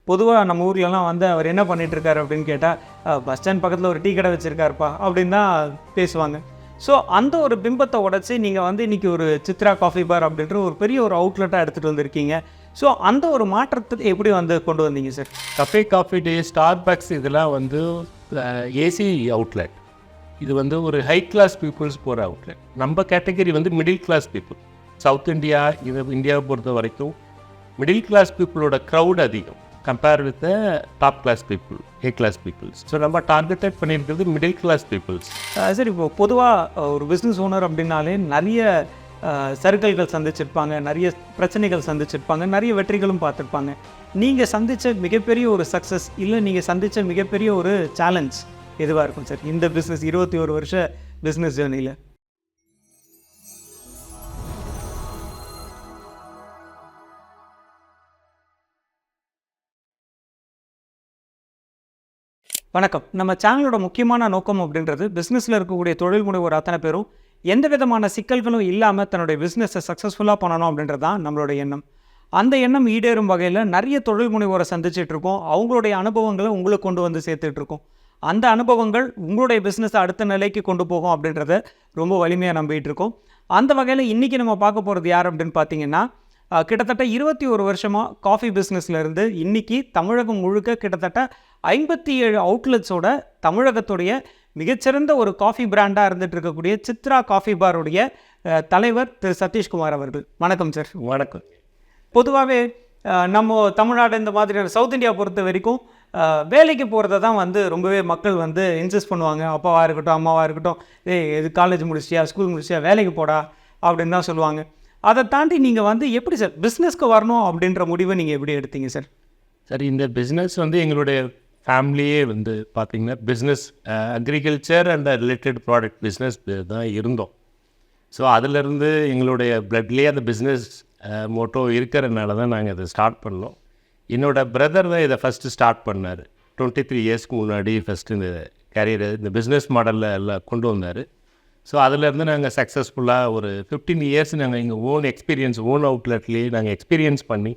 பொதுவாக நம்ம ஊர்லலாம் வந்து அவர் என்ன பண்ணிகிட்ருக்காரு அப்படின்னு கேட்டால் பஸ் ஸ்டாண்ட் பக்கத்தில் ஒரு டீ கடை வச்சுருக்காருப்பா அப்படின்னு தான் பேசுவாங்க. ஸோ அந்த ஒரு பிம்பத்தை உடச்சி நீங்கள் வந்து இன்றைக்கி ஒரு சித்ரா காஃபி பார் அப்படின்ற ஒரு பெரிய ஒரு அவுட்லெட்டாக எடுத்துகிட்டு வந்திருக்கீங்க. ஸோ அந்த ஒரு மாற்றத்தை எப்படி வந்து கொண்டு வந்தீங்க சார்? காஃபி டே, ஸ்டார்பக்ஸ் இதெல்லாம் வந்து ஏசி அவுட்லெட். இது வந்து ஒரு ஹை கிளாஸ் பீப்புள்ஸ் போகிற அவுட்லெட். நம்ம கேட்டகரி வந்து middle class people. South India, இந்தியாவை பொறுத்த வரைக்கும் மிடில் கிளாஸ் பீப்புளோட க்ரௌட் அதிகம் compare with top class people, A class peoples. So நம்ம டார்கெட்டட் பண்ணியிருக்கிறது மிடில் கிளாஸ் பீப்புள்ஸ். சார், இப்போ பொதுவாக ஒரு பிஸ்னஸ் ஓனர் அப்படின்னாலே நிறைய சர்க்கிள்கள் சந்திச்சிருப்பாங்க, நிறைய பிரச்சனைகள் சந்திச்சிருப்பாங்க, நிறைய வெற்றிகளும் பார்த்துருப்பாங்க. நீங்கள் சந்தித்த மிகப்பெரிய ஒரு சக்ஸஸ் இல்லை நீங்கள் சந்தித்த மிகப்பெரிய ஒரு சேலஞ்ச் எதுவாக இருக்கும் சார் இந்த பிஸ்னஸ் 21 வருஷ பிஸ்னஸ் ஜேர்னியில்? வணக்கம். நம்ம சேனலோட முக்கியமான நோக்கம் அப்படின்றது பிஸ்னஸில் இருக்கக்கூடிய தொழில் முனைவோர் அத்தனை பேரும் எந்த விதமான சிக்கல்களும் இல்லாமல் தன்னுடைய பிஸ்னஸை சக்ஸஸ்ஃபுல்லாக பண்ணணும் அப்படின்றது தான் நம்மளோட எண்ணம். அந்த எண்ணம் ஈடேறும் வகையில் நிறைய தொழில் முனைவோரை சந்திச்சிட்ருக்கோம். அவங்களுடைய அனுபவங்களை உங்களுக்கு கொண்டு வந்து சேர்த்துட்ருக்கோம். அந்த அனுபவங்கள் உங்களுடைய பிஸ்னஸை அடுத்த நிலைக்கு கொண்டு போகும் அப்படின்றத ரொம்ப வலிமையாக நம்பிகிட்டு இருக்கோம். அந்த வகையில் இன்றைக்கி நம்ம பார்க்க போகிறது யார் அப்படின்னு பார்த்தீங்கன்னா, கிட்டத்தட்ட 21 வருஷமாக காஃபி பிஸ்னஸ்லேருந்து இன்றைக்கி தமிழகம் முழுக்க கிட்டத்தட்ட 57 அவுட்லெட்ஸோட தமிழகத்துடைய மிகச்சிறந்த ஒரு காஃபி பிராண்டாக இருந்துகிட்டு இருக்கக்கூடிய சித்ரா காஃபி பாருடைய தலைவர் திரு சதீஷ்குமார் அவர்கள். வணக்கம் சார். வணக்கம். பொதுவாகவே நம்ம தமிழ்நாடு இந்த மாதிரியான சவுத் இந்தியா பொறுத்த வரைக்கும் வேலைக்கு போகிறத தான் வந்து ரொம்பவே மக்கள் வந்து இன்சிஸ்ட் பண்ணுவாங்க. அப்பாவாக இருக்கட்டும், அம்மாவாக இருக்கட்டும், இது காலேஜ் முடிச்சியா, ஸ்கூல் முடிச்சியா, வேலைக்கு போடா அப்படின்னு தான் சொல்லுவாங்க. அதை தாண்டி நீங்கள் வந்து எப்படி சார் பிஸ்னஸ்க்கு வரணும் அப்படின்ற முடிவை நீங்கள் எப்படி எடுத்தீங்க சார்? சரி, இந்த பிஸ்னஸ் வந்து எங்களுடைய ஃபேமிலியே வந்து பார்த்திங்கன்னா business agriculture and related product business தான் இருந்தோம். ஸோ அதிலேருந்து எங்களுடைய பிளட்லேயே அந்த பிஸ்னஸ் மோட்டோ இருக்கிறதுனால தான் நாங்கள் அதை ஸ்டார்ட் பண்ணோம். என்னோடய பிரதர் தான் இதை ஃபஸ்ட்டு ஸ்டார்ட் பண்ணார். 23 இயர்ஸ்க்கு முன்னாடி ஃபஸ்ட்டு இந்த கேரியரை இந்த பிஸ்னஸ் மாடலில் எல்லாம் கொண்டு வந்தார். ஸோ அதிலேருந்து நாங்கள் சக்ஸஸ்ஃபுல்லாக ஒரு 15 இயர்ஸ் நாங்கள் எங்கள் ஓன் எக்ஸ்பீரியன்ஸ், ஓன் அவுட்லெட்லேயே நாங்கள் எக்ஸ்பீரியன்ஸ் பண்ணி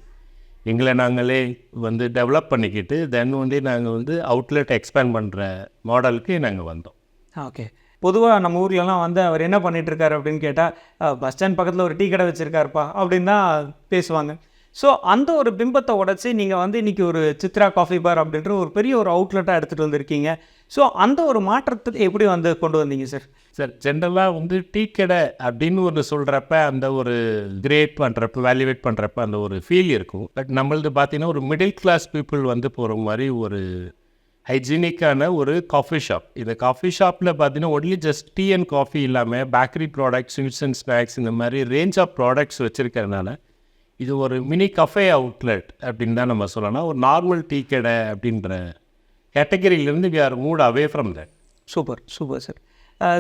எங்களை நாங்களே வந்து டெவலப் பண்ணிக்கிட்டு தென் வந்து நாங்கள் வந்து அவுட்லெட் எக்ஸ்பேண்ட் பண்ணுற மாடலுக்கு நாங்கள் வந்தோம். ஓகே. பொதுவாக நம்ம ஊர்லலாம் வந்து அவர் என்ன பண்ணிகிட்ருக்காரு அப்படின்னு கேட்டால் பஸ் ஸ்டாண்ட் பக்கத்தில் ஒரு டீ கடை வச்சுருக்காருப்பா அப்படின்னு தான் பேசுவாங்க. ஸோ அந்த ஒரு பிம்பத்தை உடச்சி நீங்கள் வந்து இன்றைக்கி ஒரு சித்ரா காஃபி பார் அப்படின்ற ஒரு பெரிய ஒரு அவுட்லெட்டாக எடுத்துகிட்டு வந்திருக்கீங்க. ஸோ அந்த ஒரு மாற்றத்தை எப்படி வந்து கொண்டு வந்தீங்க சார்? சார், ஜென்ரலாக வந்து டீ கடை அப்படின்னு ஒன்று சொல்கிறப்ப அந்த ஒரு கிரேட் பண்ணுறப்ப, வேல்யூவேட் பண்ணுறப்ப அந்த ஒரு ஃபீல் இருக்கும். பட் நம்மளது பார்த்திங்கன்னா ஒரு மிடில் கிளாஸ் பீப்புள் வந்து போகிற மாதிரி ஒரு ஹைஜீனிக்கான ஒரு காஃபி ஷாப். இந்த காஃபி ஷாப்பில் பார்த்தீங்கன்னா only just tea and coffee இல்லாமல் bakery products, sweets and snacks இந்த மாதிரி ரேஞ்ச் ஆஃப் ப்ராடக்ட்ஸ் வச்சுருக்கிறதுனால இது ஒரு மினி கஃபே அவுட்லெட் அப்படின்னு தான் நம்ம சொல்லலாம். ஒரு நார்மல் டீ கடை அப்படின்ற கேட்டகரியிலேருந்து we are moved away from that. Super super sir.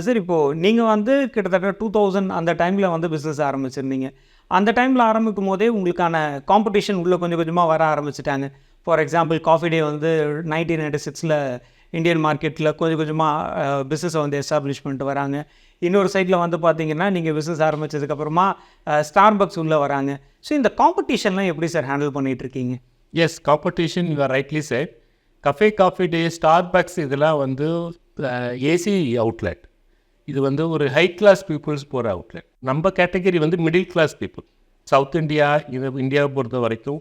Sir, இப்போது நீங்கள் வந்து கிட்டத்தட்ட 2000 அந்த டைமில் வந்து பிஸ்னஸ் ஆரம்பிச்சிருந்தீங்க. அந்த டைமில் ஆரம்பிக்கும் போதே உங்களுக்கான காம்படிஷன் உள்ளே கொஞ்சம் கொஞ்சமாக வர ஆரம்பிச்சிட்டாங்க. ஃபார் எக்ஸாம்பிள் காஃபி டே வந்து 1996 இந்தியன் மார்க்கெட்டில் கொஞ்சம் கொஞ்சமாக பிஸ்னஸை வந்து எஸ்டாப்ளிஷ் பண்ணிட்டு வராங்க. இன்னொரு சைடில் வந்து பார்த்தீங்கன்னா நீங்கள் பிஸ்னஸ் ஆரம்பித்ததுக்கப்புறமா ஸ்டார்பக்ஸ் உள்ளே வராங்க. ஸோ இந்த காம்படிஷன்லாம் எப்படி சார் ஹேண்டில் பண்ணிகிட்ருக்கீங்க? Yes, competition you are rightly said. Coffee Day, Starbucks இதெல்லாம் வந்து ஏசி அவுட்லெட். இது வந்து ஒரு ஹை கிளாஸ் பீப்புள்ஸ் போகிற அவுட்லெட். நம்ம கேட்டகரி வந்து middle class people. South India, இந்தியாவை பொறுத்த வரைக்கும்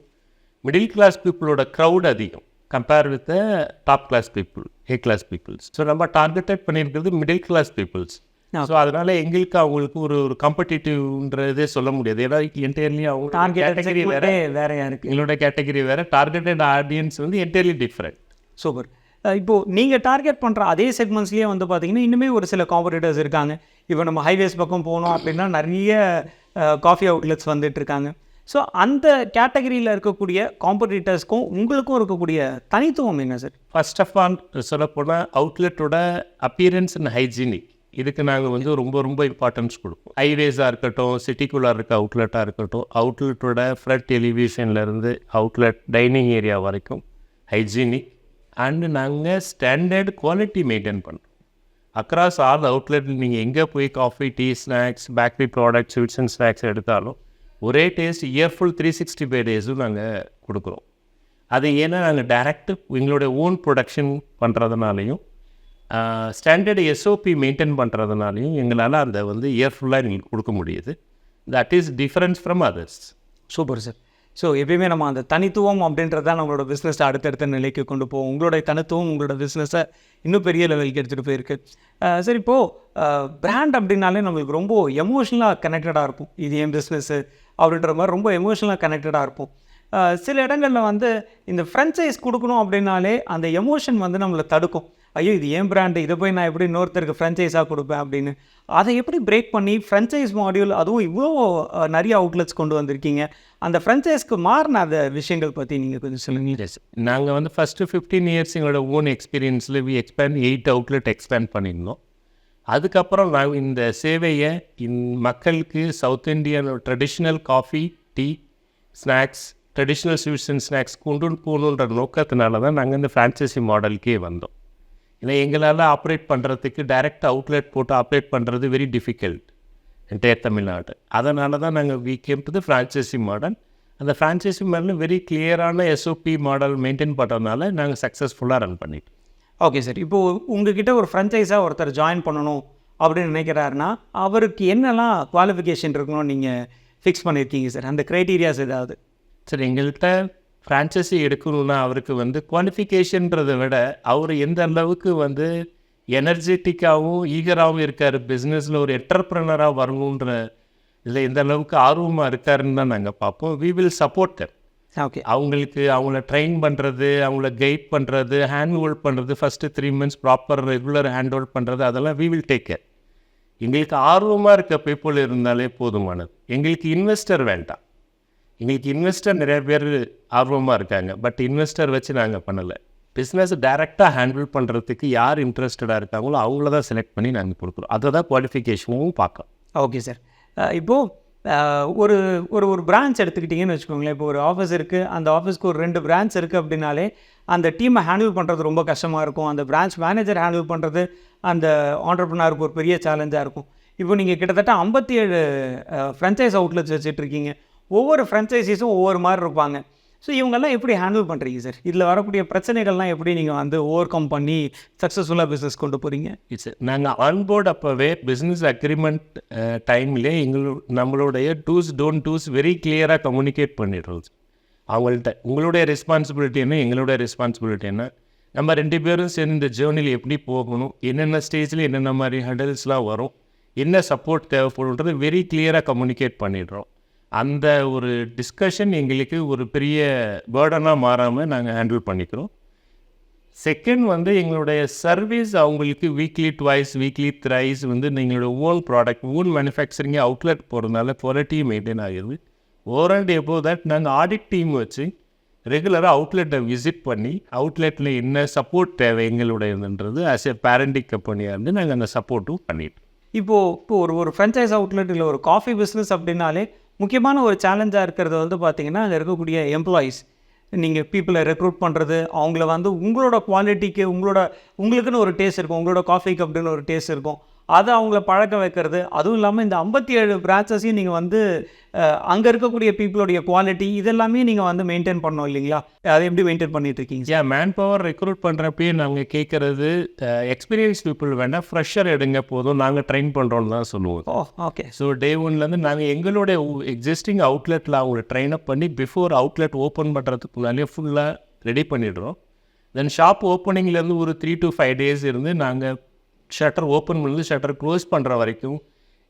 மிடில் கிளாஸ் பீப்புளோட க்ரௌட் அதிகம் compare with top class people, A class peoples. So நம்ம டார்கெட்டட் பண்ணியிருக்கிறது மிடில் கிளாஸ் பீப்புள்ஸ். ஸோ அதனால் எங்களுக்கு அவங்களுக்கு ஒரு காம்படிட்டிவ்ன்றதே சொல்ல முடியாது. ஏன்னா என்டையர்லி அவங்க கேட்டகரி வேறையாக இருக்குது, எங்களோட கேட்டகரி வேறு, டார்கெட்டட் ஆடியன்ஸ் வந்து என்டையர்லி டிஃப்ரெண்ட். சூப்பர். இப்போது நீங்கள் டார்கெட் பண்ணுற அதே செக்மெண்ட்ஸ்லேயே வந்து பார்த்திங்கன்னா இன்னுமே ஒரு சில காம்படிட்டர்ஸ் இருக்காங்க. இப்போ நம்ம ஹைவேஸ் பக்கம் போனோம் அப்படின்னா நிறைய காஃபி அவுட்லெட்ஸ் வந்துட்டுருக்காங்க. ஸோ அந்த கேட்டகரியில் இருக்கக்கூடிய காம்படிட்டர்ஸ்க்கும் உங்களுக்கும் இருக்கக்கூடிய தனித்துவம் என்ன சார்? ஃபர்ஸ்ட் ஆஃப் ஆல் சொல்லப்போனால் அவுட்லெட்டோட அப்பியரன்ஸ் அண்ட் ஹைஜீனிக், இதுக்கு நாங்கள் வந்து ரொம்ப ரொம்ப இம்பார்ட்டன்ஸ் கொடுப்போம். ஹைவேஸாக இருக்கட்டும், சிட்டிக்குள்ளாக இருக்க அவுட்லெட்டாக இருக்கட்டும், அவுட்லெட்டோட ஃப்ரண்ட் டெலிவிஷன்லேருந்து அவுட்லெட் டைனிங் ஏரியா வரைக்கும் ஹைஜீனிக் அண்டு நாங்கள் ஸ்டாண்டர்ட் குவாலிட்டி மெயின்டைன் பண்ணுறோம். அக்ராஸ் ஆல் அவுட்லெட்டில் நீங்கள் எங்கே போய் coffee, tea, snacks, bakery products, sweets and snacks எடுத்தாலும் ஒரே டேஸ்ட் இயர்ஃபுல் 365 டேஸும் நாங்கள் கொடுக்குறோம். அது ஏன்னா நாங்கள் டைரக்ட் எங்களுடைய ஓன் ப்ரொடக்ஷன் பண்ணுறதுனாலையும் ஸ்டாண்டர்டு எஸ்ஓபி மெயின்டைன் பண்ணுறதுனாலையும் எங்களால் அந்த வந்து இயர்ஃபுல்லாக எங்களுக்கு கொடுக்க முடியுது. That is difference from others. Super sir. So எப்பயுமே நம்ம அந்த தனித்துவம் அப்படின்றது தான் நம்மளோட பிஸ்னஸை அடுத்தடுத்த நிலைக்கு கொண்டு போவோம். உங்களுடைய தனித்துவம் உங்களோட பிஸ்னஸை இன்னும் பெரிய லெவலுக்கு எடுத்துகிட்டு போயிருக்கு. சரி, இப்போது பிராண்ட் அப்படின்னாலே நம்மளுக்கு ரொம்ப எமோஷ்னலாக கனெக்டடாக இருக்கும். இது என் பிஸ்னஸ்ஸு அப்படின்ற மாதிரி ரொம்ப எமோஷ்னலாக கனெக்டடாக இருக்கும். சில இடங்களில் வந்து இந்த ஃப்ரான்ச்சைஸ் கொடுக்கணும் அப்படின்னாலே அந்த எமோஷன் வந்து நம்மளை தடுக்கும். ஐயோ, இது ஏன் பிராண்டு, இதை போய் நான் எப்படி இன்னொருத்தருக்கு ஃப்ரான்ச்சைஸாக கொடுப்பேன் அப்படின்னு. அதை எப்படி பிரேக் பண்ணி ஃப்ரான்ச்சைஸ் மாடியூல், அதுவும் இவ்வளோ நிறைய அவுட்லெட்ஸ் கொண்டு வந்திருக்கீங்க, அந்த ஃப்ரான்ச்சைஸ்க்கு மாறின அந்த விஷயங்கள் பற்றி நீங்கள் கொஞ்சம் சொல்லுங்கள். எஸ், நாங்கள் வந்து ஃபஸ்ட்டு 15 இயர்ஸ் எங்களோட ஓன் எக்ஸ்பீரியன்ஸில் எக்ஸ்பேண்ட் 8 அவுட்லெட் எக்ஸ்பேண்ட் பண்ணியிருந்தோம். அதுக்கப்புறம் நான் இந்த சேவையை மக்களுக்கு south Indian traditional coffee, tea, snacks, traditional sweets and snacks கொண்டு போகணுன்ற நோக்கத்தினால தான் நாங்கள் இந்த ஃப்ரான்ச்சைசி மாடலுக்கே வந்தோம். இல்லை, எங்களால் ஆப்ரேட் பண்ணுறதுக்கு டைரக்ட் அவுட்லெட் போட்டு ஆப்ரேட் பண்ணுறது வெரி டிஃபிகல்ட் என்டையர் தமிழ்நாடு. அதனால தான் நாங்கள் came to the franchisee model. அந்த ஃப்ரான்ச்சைசி மாடல் வெரி கிளியரான எஸ்ஓபி மாடல் மெயின்டைன் பண்ணுறதுனால நாங்கள் சக்ஸஸ்ஃபுல்லாக ரன் பண்ணிட்டோம். Okay sir. இப்போது உங்ககிட்ட ஒரு ஃப்ரான்ச்சைஸாக ஒருத்தர் ஜாயின் பண்ணணும் அப்படின்னு நினைக்கிறாருன்னா அவருக்கு என்னெல்லாம் குவாலிஃபிகேஷன் இருக்கணும்னு நீங்கள் ஃபிக்ஸ் பண்ணியிருக்கீங்க சார்? அந்த க்ரைட்டீரியாஸ் ஏதாவது? சார், எங்கள்கிட்ட ஃப்ரான்ச்சைஸி எடுக்கணுன்னா அவருக்கு வந்து குவாலிஃபிகேஷன்றதை விட அவர் எந்த அளவுக்கு வந்து எனர்ஜெட்டிக்காகவும் ஈகராகவும் இருக்கார், பிஸ்னஸில் ஒரு என்டர்ப்ரனராக வரணுன்ற இதில் எந்த அளவுக்கு ஆர்வமாக இருக்காருன்னு தான் நாங்கள் பார்ப்போம். We will support them. Okay. அவங்கள ட்ரெயின் பண்ணுறது, அவங்கள கைட் பண்ணுறது, ஹேண்ட் ஹோல்ட் பண்ணுறது, first 3 months proper regular hand hold பண்ணுறது, அதெல்லாம் வி வில் டேக் கேர். எங்களுக்கு ஆர்வமாக இருக்க பீப்புள் இருந்தாலே போதுமானது. எங்களுக்கு இன்வெஸ்டர் வேண்டாம். எங்களுக்கு இன்வெஸ்டர் நிறைய பேர் ஆர்வமாக இருக்காங்க, பட் இன்வெஸ்டர் வச்சு நாங்கள் பண்ணலை. பிஸ்னஸ் டைரெக்டாக ஹேண்டில் பண்ணுறதுக்கு யார் இன்ட்ரெஸ்டடாக இருக்காங்களோ அவங்கள தான் செலக்ட் பண்ணி நாங்கள் கொடுக்குறோம். அதை தான் குவாலிஃபிகேஷனும் பார்க்கலாம். Okay sir. இப்போது ஒரு ஒரு ஒரு பிரான்ச் எடுத்துக்கிட்டிங்கன்னு வச்சுக்கோங்களேன். இப்போ ஒரு ஆஃபீஸ் இருக்குது, அந்த ஆஃபீஸ்க்கு ஒரு 2 பிரான்ச் இருக்குது அப்படின்னாலே அந்த டீமை ஹேண்டில் பண்ணுறது ரொம்ப கஷ்டமாக இருக்கும். அந்த பிரான்ச் மேனேஜர் ஹேண்டில் பண்ணுறது அந்த ஆண்டர்ப்ரனருக்கு ஒரு பெரிய சேலஞ்சாக இருக்கும். இப்போ நீங்கள் கிட்டத்தட்ட 57 ஃப்ரான்ச்சைஸ் அவுட்லெட்ஸ் வச்சுட்ருக்கீங்க. ஒவ்வொரு ஃப்ரான்ச்சைஸிஸும் ஒவ்வொரு மாதிரி இருப்பாங்க. ஸோ இவங்கெல்லாம் எப்படி ஹேண்டில் பண்ணுறீங்க சார்? இதில் வரக்கூடிய பிரச்சனைகள்லாம் எப்படி நீங்கள் வந்து ஓவர் கம் பண்ணி சக்ஸஸ்ஃபுல்லாக பிஸ்னஸ் கொண்டு போகிறீங்க? நாங்கள் ஆன்போர்ட் அப்போவே பிஸ்னஸ் அக்ரிமெண்ட் டைம்லே நம்மளுடைய டூஸ் வெரி கிளியராக கம்யூனிகேட் பண்ணிடுறோம். அவங்கள்ட்ட உங்களுடைய ரெஸ்பான்சிபிலிட்டி என்ன, எங்களுடைய ரெஸ்பான்சிபிலிட்டி என்ன, நம்ம 2 பேரும் சேர்ந்து இந்த ஜேர்னியில் எப்படி போகணும், என்னென்ன ஸ்டேஜில் என்னென்ன மாதிரி ஹண்டல்ஸ்லாம் வரும், என்ன சப்போர்ட் தேவைப்படுன்றது வெரி கிளியராக கம்யூனிகேட் பண்ணிடுறோம். அந்த ஒரு டிஸ்கஷன் எங்களுக்கு ஒரு பெரிய பேர்டனாக மாறாமல் நாங்கள் ஹேண்டில் பண்ணிக்கிறோம். செகண்ட் வந்து எங்களுடைய சர்வீஸ் அவங்களுக்கு வீக்லி ட்வைஸ், வீக்லி த்ரைஸ் வந்து எங்களோட own product, own manufacturing outlet போகிறதுனால குவாலிட்டி மெயின்டைன் ஆகிடுது. ஓவர் அண்ட் எபோவ் தட் நாங்கள் ஆடிட் டீம் வச்சு ரெகுலராக அவுட்லெட்டை விசிட் பண்ணி அவுட்லெட்டில் என்ன சப்போர்ட் தேவை எங்களுடையதுன்றது ஆஸ் எ பேரண்டிக் கம்பெனியாக இருந்து நாங்கள் அந்த சப்போர்ட்டும் பண்ணிட்டோம். இப்போது ஒரு ஃப்ரான்ச்சைஸ் அவுட்லெட் இல்லை ஒரு காஃபி பிஸ்னஸ் அப்படின்னாலே முக்கியமான ஒரு சேலஞ்சாக இருக்கிறது வந்து பார்த்திங்கன்னா அங்கே இருக்கக்கூடிய எம்ப்ளாயீஸ். நீங்கள் பீப்புளை ரெக்ரூட் பண்ணுறது, அவங்கள வந்து உங்களோட குவாலிட்டிக்கு உங்களுக்குன்னு ஒரு டேஸ்ட் இருக்கும், உங்களோட காஃபிக்கு அப்படின்னு ஒரு டேஸ்ட் இருக்கும், அதை அவங்கள பழக்க வைக்கிறது. அதுவும் இல்லாமல் இந்த 57 பிரான்ச்சஸையும் நீங்கள் வந்து அங்கே இருக்கக்கூடிய பீப்புளுடைய குவாலிட்டி இதெல்லாமே நீங்கள் வந்து மெயின்டைன் பண்ணோம் இல்லைங்களா? அதை எப்படி மெயின்டைன் பண்ணிட்டு இருக்கீங்க? மேன் பவர் ரெக்ரூட் பண்ணுறப்பயே நாங்கள் கேட்குறது எக்ஸ்பீரியன்ஸ் பீப்புள் வேண்டாம், ஃப்ரெஷர் எடுங்க போதும், நாங்கள் ட்ரெயின் பண்ணுறோன்னு தான் சொல்லுவோம். ஓகே. ஸோ டே 1லேருந்து நாங்கள் எங்களுடைய எக்ஸிஸ்டிங் அவுட்லெட்டில் அவங்கள ட்ரெயின் அப் பண்ணி பிஃபோர் அவுட்லெட் ஓப்பன் பண்ணுறதுக்கு முன்னாடியே ஃபுல்லாக ரெடி பண்ணிடுறோம். தென் ஷாப் ஓப்பனிங்லேருந்து ஒரு 3 to 5 days இருந்து நாங்கள் ஷட்டர் ஓப்பன் பண்ணி ஷட்டர் க்ளோஸ் பண்ணுற வரைக்கும்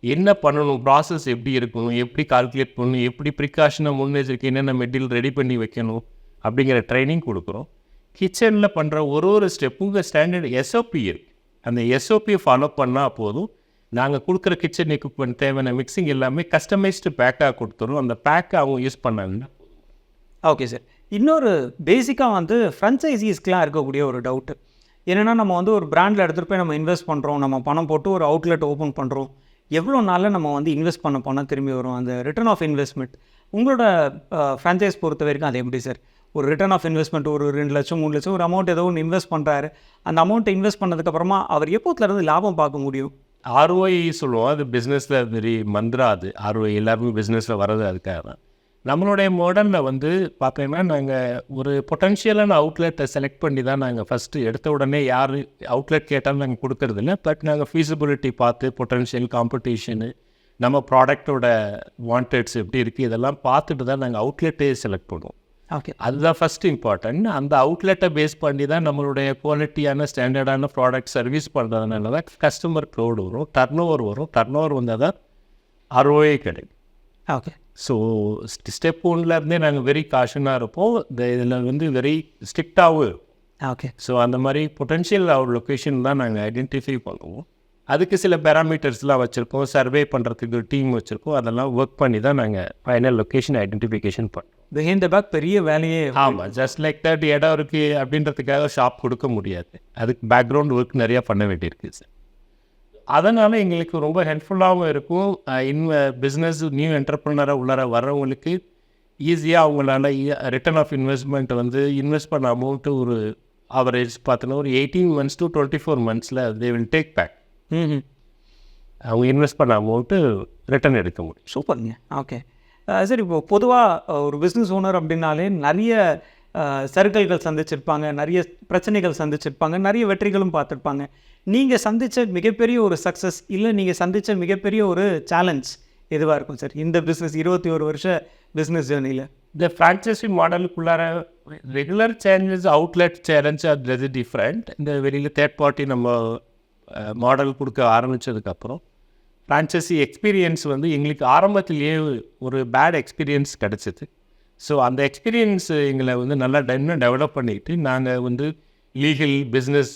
என்ன பண்ணணும், ப்ராசஸ் எப்படி இருக்கணும், எப்படி கால்குலேட் பண்ணணும், எப்படி ப்ரிகாஷனாக முன்னெச்சரிக்கை என்னென்ன மெட்டீரியல் ரெடி பண்ணி வைக்கணும் அப்படிங்கிற ட்ரைனிங் கொடுக்குறோம். கிச்சனில் பண்ணுற ஒரு ஸ்டெப்பும் ஸ்டாண்டர்ட் எஸ்ஓபி இருக்குது. அந்த எஸ்ஓபியை ஃபாலோ பண்ணால் போதும். நாங்கள் கொடுக்குற கிச்சன் எக்யூப்மெண்ட் தேவையான மிக்சிங் எல்லாமே கஸ்டமைஸ்டு பேக்காக கொடுத்துரும். அந்த பேக்கை அவங்க யூஸ் பண்ணாங்கன்னா. Okay sir. இன்னொரு பேசிக்காக வந்து ஃப்ரான்ச்சைசீஸ்க்கெலாம் இருக்கக்கூடிய ஒரு டவுட்டு என்னென்னா, நம்ம வந்து ஒரு பிராண்டில் எடுத்துகிட்டு போய் நம்ம இன்வெஸ்ட் பண்ணுறோம், நம்ம பணம் போட்டு ஒரு அவுட்லெட் ஓப்பன் பண்ணுறோம், எவ்வளோ நாளில் நம்ம வந்து இன்வெஸ்ட் பண்ண போனால் திரும்பி வரும் அந்த ரிட்டர்ன் ஆஃப் இன்வெஸ்ட்மெண்ட்? உங்களோட ஃப்ரான்ச்சைஸ் பொறுத்த வரைக்கும் அது எப்படி சார்? ஒரு ரிட்டர்ன் ஆஃப் இன்வெஸ்ட்மெண்ட் ஒரு 2 லட்சம் 3 லட்சம் ஒரு அமௌண்ட் ஏதோ ஒன்று இன்வெஸ்ட் பண்ணுறாரு, அந்த அமௌண்ட்டை இன்வெஸ்ட் பண்ணதுக்கப்புறமா அவர் எப்போத்துலேருந்து லாபம் பார்க்க முடியும்? ROI சொல்லுவோம். அது பிஸ்னஸில் வெரி மந்த்ரா. அது ROI எல்லாருமே பிஸ்னஸில் வர்றது அதுக்காக தான். நம்மளுடைய மாடலில் வந்து பார்த்தீங்கன்னா நாங்கள் ஒரு பொட்டன்ஷியலான அவுட்லெட்டை செலக்ட் பண்ணி தான் நாங்கள் ஃபஸ்ட்டு எடுத்த உடனே யார் அவுட்லெட் கேட்டாலும் நாங்கள் கொடுக்கறதில்ல. பட் நாங்கள் ஃபீஸிபிலிட்டி பார்த்து பொட்டன்ஷியல் காம்படிஷனு நம்ம ப்ராடக்டோட வாண்டட்ஸ் எப்படி இருக்குது இதெல்லாம் பார்த்துட்டு தான் நாங்கள் அவுட்லெட்டே செலக்ட் பண்ணுவோம். ஓகே, அதுதான் ஃபஸ்ட் இம்பார்ட்டன்ட். அந்த அவுட்லெட்டை பேஸ் பண்ணி தான் நம்மளுடைய குவாலிட்டியான ஸ்டாண்டர்டான ப்ராடக்ட் சர்வீஸ் பண்ணுறதுனால தான் கஸ்டமர் க்ரௌட் வரும், டர்ன் ஓவர் வந்தால் தான் ROI கிடைக்கும். ஓகே. ஸோ ஸ்டெப் ஒன்லேருந்தே நாங்கள் வெரி காஷனாக இருப்போம். இதில் வந்து வெரி ஸ்ட்ரிக்டாகவும் இருக்கும். ஓகே. ஸோ அந்த மாதிரி பொட்டன்ஷியல் லொக்கேஷன் தான் நாங்கள் ஐடென்டிஃபை பண்ணுவோம். அதுக்கு சில பேராமீட்டர்ஸ்லாம் வச்சுருக்கோம், சர்வே பண்ணுறதுக்கு டீம் வச்சுருக்கோம். அதெல்லாம் ஒர்க் பண்ணி தான் நாங்கள் ஃபைனல் லொக்கேஷன் ஐடென்டிஃபிகேஷன் பண்ணுறோம். பிஹைண்ட் த பேக் பெரிய வேலையே. ஆமாம், ஜஸ்ட் லைக் தட் இடம் இருக்குது அப்படின்றதுக்காக ஷாப் கொடுக்க முடியாது. அதுக்கு பேக்ரவுண்ட் ஒர்க் நிறையா பண்ண வேண்டியிருக்கு சார். அதனால் எங்களுக்கு ரொம்ப ஹெல்ப்ஃபுல்லாகவும் இருக்கும். பிஸ்னஸ் நியூ என்டர்ப்ரனராக உள்ளார வர்றவங்களுக்கு ஈஸியாக அவங்களால ரிட்டர்ன் ஆஃப் இன்வெஸ்ட்மெண்ட் வந்து இன்வெஸ்ட் பண்ண அமௌண்ட்டு ஒரு ஆவரேஜ் பார்த்தோன்னா ஒரு 18 months to 24 months they will take back. அவங்க இன்வெஸ்ட் பண்ண அமௌண்ட்டு ரிட்டர்ன் எடுக்க முடியும். சூப்பருங்க. ஓகே சார், இப்போ பொதுவாக ஒரு பிஸ்னஸ் ஓனர் அப்படின்னாலே நிறைய சர்க்கிள்கள் சந்திச்சிருப்பாங்க, நிறைய பிரச்சனைகள் சந்திச்சிருப்பாங்க, நிறைய வெற்றிகளும் பார்த்துருப்பாங்க. நீங்கள் சந்தித்த மிகப்பெரிய ஒரு சக்ஸஸ் இல்லை நீங்கள் சந்தித்த மிகப்பெரிய ஒரு சேலஞ்ச் எதுவாக இருக்கும் சார் இந்த பிஸ்னஸ் 21 வருஷ பிஸ்னஸ் ஜேர்னியில்? இந்த ஃப்ரான்ச்சைசி மாடலுக்குள்ளார ரெகுலர் சேலஞ்சஸ் அவுட்லெட் சேலஞ்ச் அது டிஃப்ரெண்ட். இந்த வெளியில் தேர்ட் பார்ட்டி நம்ம மாடல் கொடுக்க ஆரம்பித்ததுக்கப்புறம் ஃப்ரான்ச்சைசி எக்ஸ்பீரியன்ஸ் வந்து எங்களுக்கு ஆரம்பத்திலேயே ஒரு பேட் எக்ஸ்பீரியன்ஸ் கிடச்சிது. ஸோ அந்த எக்ஸ்பீரியன்ஸ் எங்களை வந்து நல்லா இன்னும் டெவலப் பண்ணிக்கிட்டு நாங்கள் வந்து லீகல் பிஸ்னஸ்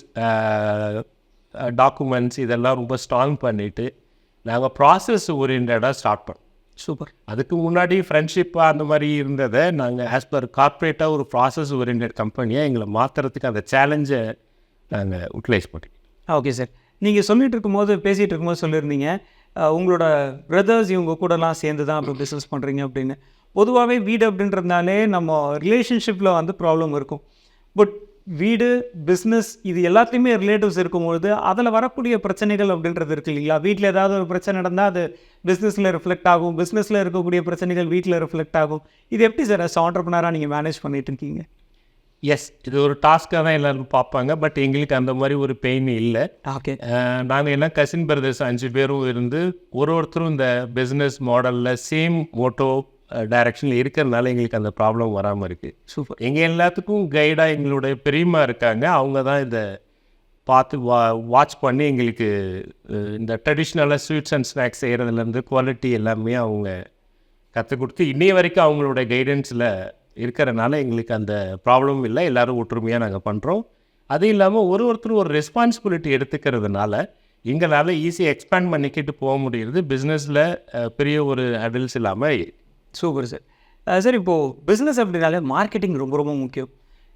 டாக்குமெண்ட்ஸ் இதெல்லாம் ரொம்ப ஸ்ட்ராங் பண்ணிவிட்டு நாங்கள் ப்ராசஸ் ஓரியன்டாக ஸ்டார்ட் பண்ணோம். சூப்பர். அதுக்கு முன்னாடி ஃப்ரெண்ட்ஷிப்பாக அந்த மாதிரி இருந்ததை நாங்கள் ஆஸ் பர் கார்ப்பரேட்டாக ஒரு ப்ராசஸ் ஓரியன்ட் கம்பெனியாக எங்களை மாற்றுறதுக்கு அந்த சேலஞ்சை நாங்கள் யூட்டிலைஸ் பண்ணிக்கிட்டோம். ஓகே சார், நீங்கள் பேசிகிட்டு இருக்கும்போது சொல்லியிருந்தீங்க உங்களோட பிரதர்ஸ் இவங்க கூடலாம் சேர்ந்து தான் அப்போ பிஸ்னஸ் பண்ணுறீங்க அப்படின்னு. பொதுவாகவே வீடு அப்படின்றதுனாலே நம்ம ரிலேஷன்ஷிப்பில் வந்து ப்ராப்ளம் இருக்கும். பட் வீடு பிஸ்னஸ் இது எல்லாத்தையுமே ரிலேட்டிவ்ஸ் இருக்கும்பொழுது அதில் வரக்கூடிய பிரச்சனைகள் அப்படின்றது இருக்கு இல்லைங்களா? வீட்டில் ஏதாவது ஒரு பிரச்சனை நடந்தால் அது பிஸ்னஸில் ரிஃப்ளெக்ட் ஆகும், பிஸ்னஸில் இருக்கக்கூடிய பிரச்சனைகள் வீட்டில் ரிஃப்ளெக்ட் ஆகும். இது எப்படி சார் அஸ் ஆண்டர்ப்ரனராக நீங்கள் மேனேஜ் பண்ணிட்டு இருக்கீங்க? எஸ், இது ஒரு டாஸ்க்காக தான் எல்லோரும் பார்ப்பாங்க. பட் எங்களுக்கு அந்த மாதிரி ஒரு பெயின் இல்லை. ஓகே. நாங்கள் என்ன கசின் பிரதர்ஸ் 5 பேரும் இருந்து ஒருத்தரும் இந்த பிஸ்னஸ் மாடலில் சேம் மோட்டோ டைரக்ஷனில் இருக்கிறதுனால எங்களுக்கு அந்த ப்ராப்ளம் வராமல் இருக்குது. சூப்பர். எங்கள் எல்லாத்துக்கும் கைடாக எங்களுடைய பெரியம்மா இருக்காங்க. அவங்க தான் இதை பார்த்து வாட்ச் பண்ணி எங்களுக்கு இந்த ட்ரெடிஷ்னலாக ஸ்வீட்ஸ் அண்ட் ஸ்நாக்ஸ் செய்கிறதுலேருந்து குவாலிட்டி எல்லாமே அவங்க கற்றுக் கொடுத்து இன்னைய வரைக்கும் அவங்களோட கைடன்ஸில் இருக்கிறனால எங்களுக்கு அந்த ப்ராப்ளம் இல்லை. எல்லோரும் ஒற்றுமையாக நாங்கள் பண்ணுறோம். அது இல்லாமல் ஒருத்தரும் ஒரு ரெஸ்பான்சிபிலிட்டி எடுத்துக்கிறதுனால எங்களால் ஈஸியாக எக்ஸ்பேண்ட் பண்ணிக்கிட்டு போக முடியுது பிஸ்னஸில் பெரிய ஒரு அடல்ஸ் இல்லாமல். Super sir. சார், இப்போது பிஸ்னஸ் அப்படின்னாலே மார்க்கெட்டிங் ரொம்ப ரொம்ப முக்கியம்.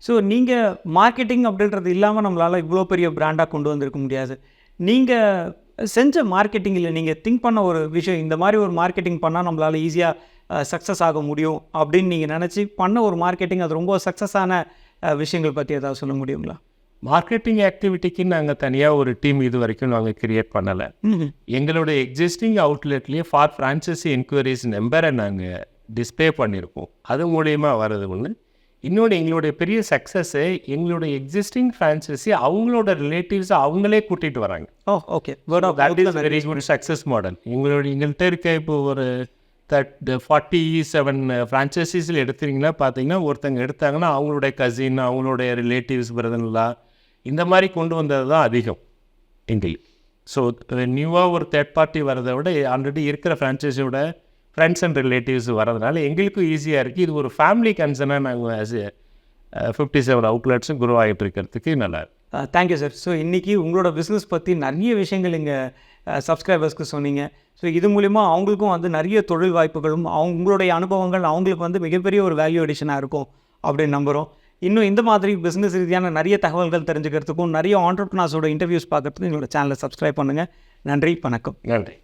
ஸோ நீங்கள் மார்க்கெட்டிங் அப்படின்றது இல்லாமல் நம்மளால் இவ்வளோ பெரிய பிராண்டாக கொண்டு வந்திருக்க முடியாது. நீங்கள் செஞ்ச மார்க்கெட்டிங்கில் நீங்கள் திங்க் பண்ண ஒரு விஷயம், இந்த மாதிரி ஒரு மார்க்கெட்டிங் பண்ணால் நம்மளால் ஈஸியாக சக்ஸஸ் ஆக முடியும் அப்படின்னு நீங்கள் நினச்சி பண்ண ஒரு மார்க்கெட்டிங், அது ரொம்ப சக்ஸஸான விஷயங்கள் பற்றி ஏதாவது சொல்ல முடியுங்களா? மார்க்கெட்டிங் ஆக்டிவிட்டிக்கு நாங்கள் தனியாக ஒரு டீம் இது வரைக்கும் நாங்கள் கிரியேட் பண்ணலை. எங்களோட எக்ஸிஸ்டிங் அவுட்லெட்லேயே ஃபார் ஃப்ரான்ச்சைசி என்கொயரிஸ் நம்பரை நாங்கள் டிஸ்பிளே பண்ணியிருக்கோம். அது மூலயமா வர்றது ஒன்று. இன்னொன்று, எங்களுடைய பெரிய சக்ஸஸ்ஸு எங்களுடைய எக்ஸிஸ்டிங் ஃப்ரான்ச்சைசி அவங்களோட ரிலேட்டிவ்ஸை அவங்களே கூட்டிகிட்டு வராங்க. Okay. That is very good success model. எங்கள்கிட்ட இருக்க இப்போ ஒரு 47 ஃப்ரான்ச்சைசிஸில் எடுத்தீங்கன்னா பார்த்தீங்கன்னா ஒருத்தங்க எடுத்தாங்கன்னா அவங்களுடைய கசின், அவங்களுடைய ரிலேட்டிவ்ஸ், பிரதர்லாம் இந்த மாதிரி கொண்டு வந்தது தான் அதிகம் எங்களுக்கு. ஸோ நியூவாக ஒரு தேர்ட் பார்ட்டி வரதை விட ஆல்ரெடி இருக்கிற ஃப்ரான்ச்சைஸியோட ஃப்ரெண்ட்ஸ் அண்ட் ரிலேட்டிவ்ஸ் வரதுனால எங்களுக்கும் ஈஸியாக இருக்குது. இது ஒரு ஃபேமிலி கன்சர்னாக நாங்கள் ஆஸ் 57 அவுட்லெட்ஸும் குரோ ஆகிட்டு இருக்கிறதுக்கு நல்லா இருக்குது. Thank you sir. ஸோ இன்றைக்கி உங்களோட பிஸ்னஸ் பற்றி நிறைய விஷயங்கள் இங்கே சப்ஸ்கிரைபர்ஸ்க்கு சொன்னீங்க. ஸோ இது மூலிமா அவங்களுக்கும் வந்து நிறைய தொழில் வாய்ப்புகளும் உங்களுடைய அனுபவங்கள் அவங்களுக்கு வந்து மிகப்பெரிய ஒரு வேல்யூ அடிஷனாக இருக்கும் அப்படின்னு நம்புகிறோம். இன்னும் இந்த மாதிரி பிஸ்னஸ் ரீதியான நிறைய தகவல்கள் தெரிஞ்சுக்கிறதுக்கும் நிறைய ஆண்டர்ப்ரனர்ஸோட இன்டர்வியூஸ் பார்க்குறதுக்கும் எங்களோட சேனலை சப்ஸ்கிரைப் பண்ணுங்கள். நன்றி, வணக்கம். நன்றி.